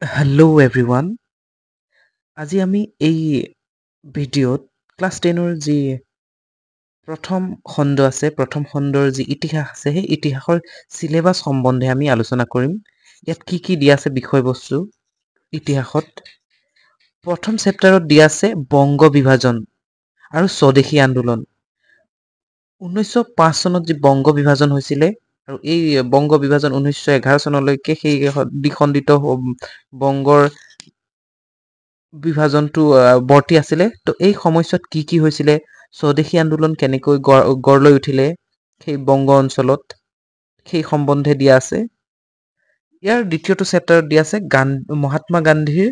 Hello everyone. আজি আমি এই ভিডিঅ'ত ক্লাছ 10ৰ যি প্ৰথম খণ্ড আছে প্ৰথম খণ্ডৰ যি ইতিহাস আছে সেই ইতিহাসৰ সিলেবাস সম্বন্ধে আমি আলোচনা কৰিম। ইয়াত কি দিয়া আছে বিষয়বস্তু ইতিহাসত প্ৰথম চেপ্টাৰত দিয়া আছে বংগ বিভাজন আৰু স্বদেশী আন্দোলন। 1905 চনত যি বংগ বিভাজন হৈছিলে আৰু এই বংগ বিভাজন 1911 চনলৈকে সেই দ্বিখণ্ডিত বংগৰ বিভাজনটো বৰ্তি আছিলে। তো এই সময়ছোৱাত কি হৈছিলে, স্বদেশী আন্দোলন কেনেকৈ গঢ় লৈ উঠিলে সেই বংগ অঞ্চলত, সেই সম্বন্ধে দিয়া আছে। ইয়াৰ দ্বিতীয়টো চেপ্টাৰত দিয়া আছে মহাত্মা গান্ধীৰ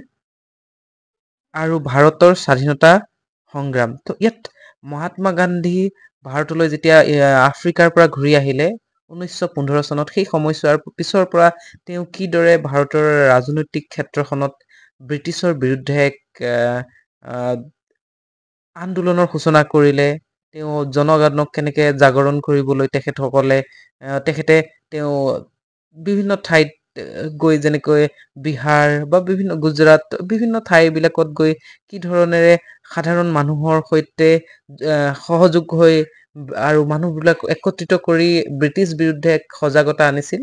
আৰু ভাৰতৰ স্বাধীনতা সংগ্ৰাম। তো ইয়াত মহাত্মা গান্ধী ভাৰতলৈ যেতিয়া আফ্ৰিকাৰ পৰা ঘূৰি আহিলে 1915 চনত, সেই সময়ছোৱাৰ পিছৰ পৰা তেওঁ কিদৰে ভাৰতৰ ৰাজনৈতিক ক্ষেত্ৰখনত ব্ৰিটিছৰ বিৰুদ্ধে এক আন্দোলনৰ সূচনা কৰিলে, তেওঁ জনগণক কেনেকে জাগৰণ কৰিবলৈ তেখেতে তেওঁ বিভিন্ন ঠাইত গৈ, যেনেকৈ বিহাৰ বা বিভিন্ন গুজৰাট, বিভিন্ন ঠাইবিলাকত গৈ কি ধৰণেৰে সাধাৰণ মানুহৰ সৈতে সহযোগ হৈ আৰু মানুহবিলাক একত্ৰিত কৰি ব্ৰিটিছ বিৰুদ্ধে এক সজাগতা আনিছিল,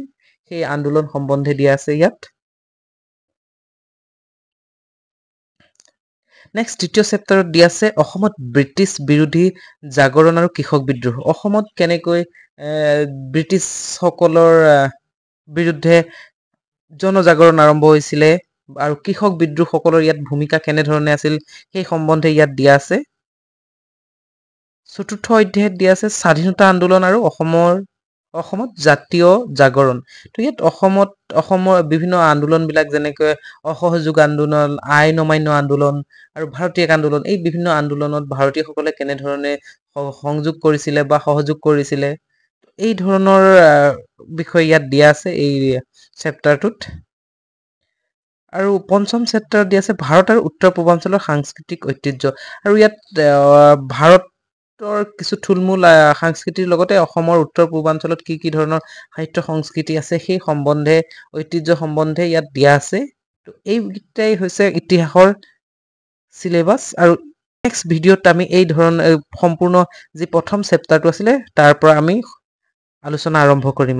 সেই আন্দোলন সম্বন্ধে দিয়া আছে ইয়াত। নেক্সট তৃতীয় চেপ্টাৰত দিয়া আছে অসমত ব্ৰিটিছ বিৰোধী জাগৰণ আৰু কৃষক বিদ্ৰোহ। অসমত কেনেকৈ ব্ৰিটিছসকলৰ বিৰুদ্ধে জনজাগৰণ আৰম্ভ হৈছিলে আৰু কৃষক বিদ্ৰোহসকলৰ ইয়াত ভূমিকা কেনেধৰণে আছিল সেই সম্বন্ধে ইয়াত দিয়া আছে। চতুৰ্থ অধ্যায়ত দিয়া আছে স্বাধীনতা আন্দোলন আৰু অসমত জাতীয় জাগৰণ। তো ইয়াত অসমৰ বিভিন্ন আন্দোলনবিলাক, যেনেকৈ অসহযোগ আন্দোলন, আইন অমান্য আন্দোলন আৰু ভাৰতীয় আন্দোলন, এই বিভিন্ন আন্দোলনত ভাৰতীয়সকলে কেনেধৰণে সংযোগ কৰিছিলে বা সহযোগ কৰিছিলে, এই ধৰণৰ বিষয় ইয়াত দিয়া আছে এই চেপ্টাৰটোত। আৰু পঞ্চম চেপ্টাৰত দিয়া আছে ভাৰত আৰু উত্তৰ পূৰ্বাঞ্চলৰ সাংস্কৃতিক ঐতিহ্য। আৰু ইয়াত ভাৰতৰ কিছু থুলমূল সাংস্কৃতিৰ লগতে অসমৰ উত্তৰ পূৰ্বাঞ্চলত কি ধৰণৰ সাহিত্য সংস্কৃতি আছে সেই সম্বন্ধে, ঐতিহ্য সম্বন্ধে ইয়াত দিয়া আছে। তো এইকেইটাই হৈছে ইতিহাসৰ সিলেবাস। আৰু নেক্সট ভিডিঅ'ত আমি এই ধৰণে সম্পূৰ্ণ যি প্ৰথম চেপ্টাৰটো আছিলে তাৰ পৰা আমি আলোচনা আৰম্ভ কৰিম।